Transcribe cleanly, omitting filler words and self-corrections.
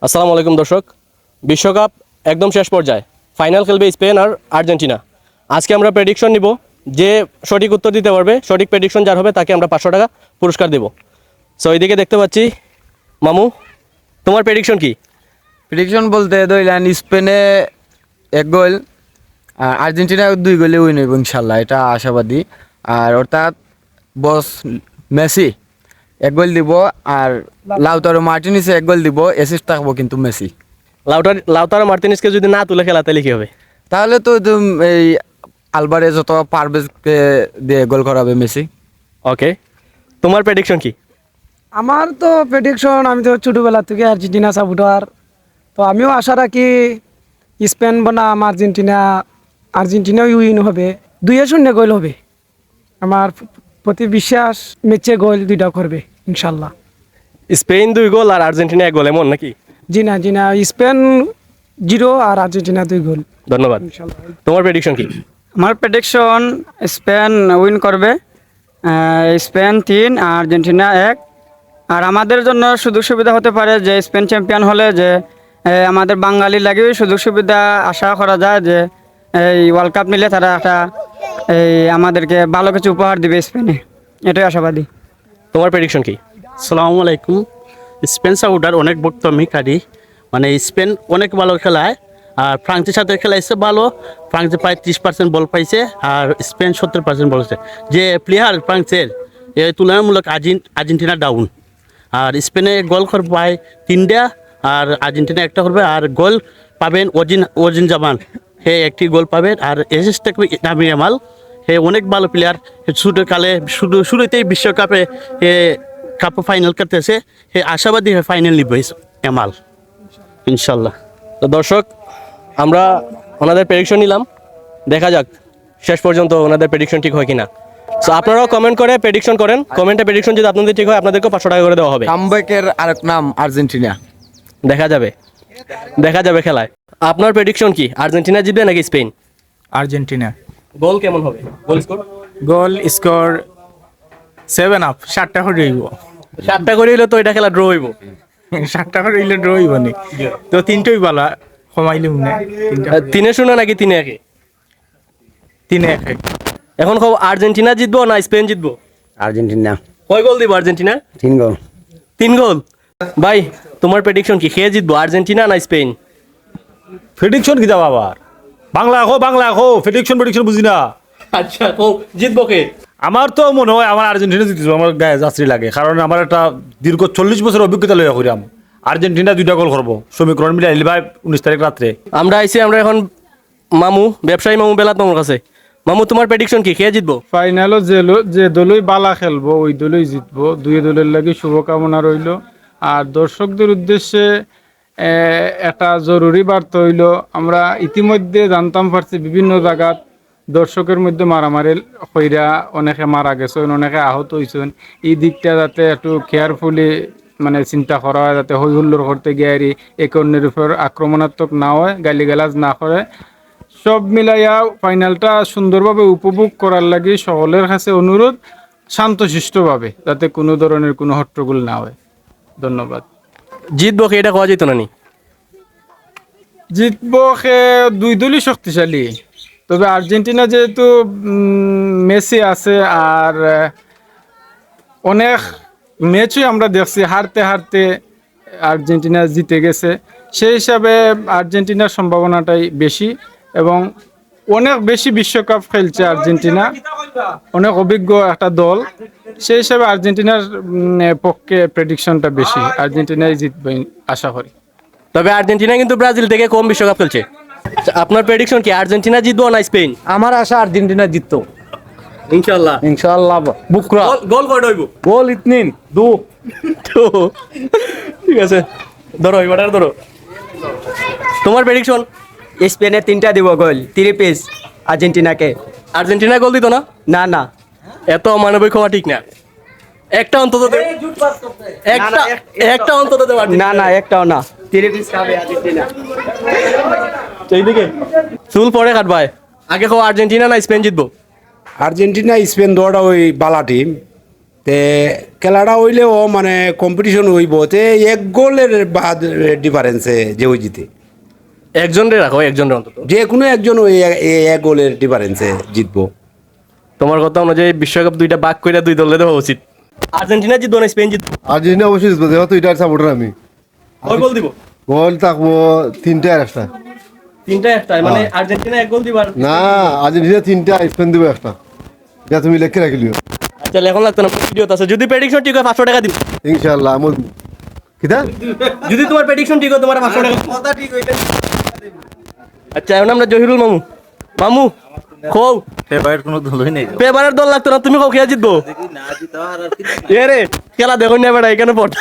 আসসালামু আলাইকুম দর্শক, বিশ্বকাপ একদম শেষ পর্যায়ে, ফাইনাল খেলবে স্পেন আর আর্জেন্টিনা। আজকে আমরা প্রেডিকশন নিব, যে সঠিক উত্তর দিতে পারবে, সঠিক প্রেডিকশন যার হবে তাকে আমরা 500 টাকা পুরস্কার দেব। সো এইদিকে দেখতে পাচ্ছি মামু, তোমার প্রেডিকশন কি? প্রেডিকশন বলতে ধরলেন স্পেনে 1 গোল আর আর্জেন্টিনা 2 গোলে উইন হইব ইনশাল্লাহ, এটা আশাবাদী। আর অর্থাৎ বস মেসি 1 গোল দিব আর লাউতারো মার্টিনেসে 1 গোল দিব, অ্যাসিস্ট থাকবো কিন্তু মেসি। লাউতারো মার্টিনেজকে যদি না তুলে খেলা তাহলে কি হবে? তাহলে তো এই আলভারেজ অথবা পারভেজকে দিয়ে গোল করাবে মেসি। ওকে, তোমার প্রেডিকশন কি? আমার তো প্রেডিকশন, আমি তো ছোটোবেলা থেকে আর্জেন্টিনা সাপোর্টার, তো আমিও আশা রাখি স্পেন বনাম আর্জেন্টিনাও উইন হবে, 2-0 গোল হবে। আমার প্রতি বিশ্বাস, ম্যাচে গোল 2টা করবে ইনশাল্লাহ। স্পেন 2 গোল আর আর্জেন্টিনা 1 গোল, এমন নাকি? জি না, স্পেন 0 আর আর্জেন্টিনা 2 গোল ধন্যবাদ। ইনশাল্লাহ। তোমার প্রেডিকশন কি? আমার প্রেডিকশন স্পেন উইন করবে, স্পেন 3 আর আর্জেন্টিনা 1। আর আমাদের জন্য সুযোগ সুবিধা হতে পারে যে স্পেন চ্যাম্পিয়ন হলে যে আমাদের বাঙালি লাগে সুযোগ সুবিধা আশা করা যায় যে এই ওয়ার্ল্ড কাপ নিলে তারা একটা আমাদেরকে ভালো কিছু উপহার দিবে স্পেনে, এটাই আশাবাদী। তোমার প্রেডিকশন কি? আসসালামু আলাইকুম। স্পেন সাউডার অনেক ভক্ত আমি কারি, মানে স্পেন অনেক ভালো খেলায় আর ফ্রান্সের সাথে খেলাইছে ভালো। ফ্রান্সে প্রায় 30% বল পাইছে আর স্পেন 70% বল হচ্ছে। যে প্লেয়ার ফ্রান্সের তুলনামূলক আর্জেন্টিনা ডাউন। আর স্পেনে গোল করবে প্রায় 3টা আর আর্জেন্টিনা 1টা করবে। আর গোল পাবেন অজিন জামান, হে 1টি গোল পাবেন। আর এসএস থাকবে নামি আমাল, হে অনেক ভালো প্লেয়ার। ছোটোকালে শুরুতেই বিশ্বকাপে কাপ ফাইনাল করতেছে, হে আশাবাদী ফাইনাল নিবে এমাল ইনশাল্লাহ। তো দর্শক, আমরা ওনাদের প্রেডিকশন নিলাম, দেখা যাক শেষ পর্যন্ত ওনাদের প্রেডিকশন ঠিক হয় কিনা। সো আপনারাও কমেন্ট করে প্রেডিকশন করেন, কমেন্টে প্রেডিকশন যদি আপনাদের ঠিক হয় আপনাদেরকেও 500 টাকা করে দেওয়া হবে। কামব্যাকের আরেক নাম আর্জেন্টিনা। দেখা যাবে খেলায়। আপনার প্রেডিকশন কি, আর্জেন্টিনা জিতবে নাকি স্পেন? আর্জেন্টিনা। গোল কেমন হবে? Goal score goal score 7-up, 7টা করে হইব। 7টা করে হইলে তো এটা খেলা ড্র হইব। 7টা করে হইলে ড্র হইব নি, তো 3টাই বালা কমাইলিম না। 3-0 নাকি 3-1? 3-1। এখন খবর, আর্জেন্টিনা জিতবো না স্পেন জিতবো? আর্জেন্টিনা কয় গোল দিব আর্জেন্টিনা? 3 গোল। 3 গোল। ভাই, তোমার প্রেডিকশন কি, খেয়ে জিতবো আর্জেন্টিনা না স্পেন? প্রেডিকশন কি যাবো আবার? বাংলা আঁকো, প্রেডিকশন বুঝি না। আচ্ছা, তো জিতবো কে? আমার তো মনে হয় আমার আর্জেন্টিনা জিতেছে, আমার গায়ে যাত্রী লাগে, কারণ আমার একটা দীর্ঘ 40 বছর অভিজ্ঞতা লইয়া করিয়াম। আর্জেন্টিনা 2টা গোল করবো, সমীকরণ মিলে আইলি ভাই 19 তারিখ রাত্রে। আমরা এখন মামু, ব্যবসায়ী মামু বেলাত মামুর কাছে। মামু, তোমার প্রেডিকশন কি, খেয়ে জিতবো? ফাইনালও যে দলই বালা খেলবো ওই দলই জিতবো। 2 দলের লাগে শুভকামনা রইল। আর দর্শকদের উদ্দেশ্যে একটা জরুরি বার্তা হইল, আমরা ইতিমধ্যে জানতাম পারছি বিভিন্ন জায়গাত দর্শকের মধ্যে মারামারি হইরা অনেকে মারা গেছেন, অনেকে আহত হয়েছেন। এই দিকটা যাতে একটু কেয়ারফুলি মানে চিন্তা করা হয়, যাতে হই হুল্লোড় করতে গিয়ে একে অন্যের উপর আক্রমণাত্মক না হয়, গালিগালাজ না করে। সব মিলাইয়া ফাইনালটা সুন্দরভাবে উপভোগ করার লাগে সকলের কাছে অনুরোধ, শান্তশিষ্টভাবে, যাতে কোনো ধরনের কোনো হট্টগোল না হয়। ধন্যবাদ। জিতবো কে, এটা কোয়া যেত না নি? জিতবো সে 2 দলই শক্তিশালী, তবে আর্জেন্টিনা যেহেতু মেসি আছে আর অনেক ম্যাচই আমরা দেখছি হারতে আর্জেন্টিনা জিতে গেছে, সেই হিসাবে আর্জেন্টিনার সম্ভাবনাটাই বেশি এবং অনেক বেশি বিশ্বকাপ খেলছে আর্জেন্টিনা, অনেক অভিজ্ঞ একটা দল। সেই হিসাবে আর্জেন্টিনার পক্ষে প্রেডিকশনটা বেশি, আর্জেন্টিনাই জিতবে আশা করি। তবে আর্জেন্টিনা কিন্তু ব্রাজিল থেকে কম বিশ্বকাপ খেলছে। আপনার প্রেডিকশন কি, আর্জেন্টিনা জিতবো না স্পেন? আমার আশা আর্জেন্টিনা জিততো ইনশাআল্লাহ। বুকরা গোল কয়টা হইব? গোল ইতনিন 2। ঠিক আছে, ধরো এবার ধরো। তোমার প্রেডিকশন? স্পেনে 3টা দিব গোল, 3 পিস আর্জেন্টিনাকে। আর্জেন্টিনা গোল দিত না? না, এত মানবিক হওয়া ঠিক না। একটা অন্তত একটা অন্তত দেওয়ার। না, একটাও না, 3 পিস খাবে আর্জেন্টিনা। এইদিকে চুল পরে কাটবাই, আগে কো আর্জেন্টিনা না স্পেন জিতবো? আর্জেন্টিনা স্পেন 2টা ওই বালা টিম, তে খেলাটা হইলেও মানে কম্পিটিশন হইব তে 1 গোলের বাদ ডিফারেন্সে যে ওই জিতে একজনরে রাখো, একজনের অন্তত। যে কোনো একজন ওই 1 গোলের ডিফারেন্সে জিতবো। তোমার কথা অনুযায়ী বিশ্বকাপ 2টা ভাগ করে 2 দলে দেওয়া উচিত। আর্জেন্টিনা জিতবো না স্পেন জিতবো? আর্জেন্টিনা অবশ্যই জিতবো, যেহেতু এটার সাপোর্টার আমি। কয় গোল দিব? গোল থাকবো 3টা আর 1টা। 3টা 1টা, মানে আর্জেন্টিনা 1 গোল দিবার? না, আর্জেন্টিনা 3টা, স্পেন দিব 1টা। যা তুমি লেখে রাখিলিও। আচ্ছা, এখন লাগতো না, ভিডিওতে আছে। যদি প্রেডিকশন ঠিক হয় 500 টাকা দিব। ইনশাআল্লাহ। আমল কিতা? যদি তোমার প্রেডিকশন ঠিক হয় তোমার 500 টাকা কথা ঠিক হইলে। আচ্ছা, এখন আমরা জহিরুল মামু। মামু কও ফেভারিট কোনো দলই নেই। ফেভারিট দল লাগতো না, তুমি কও কে জিতবো? এ রে খেলা দেখো না বেটা, এখানে পড়া।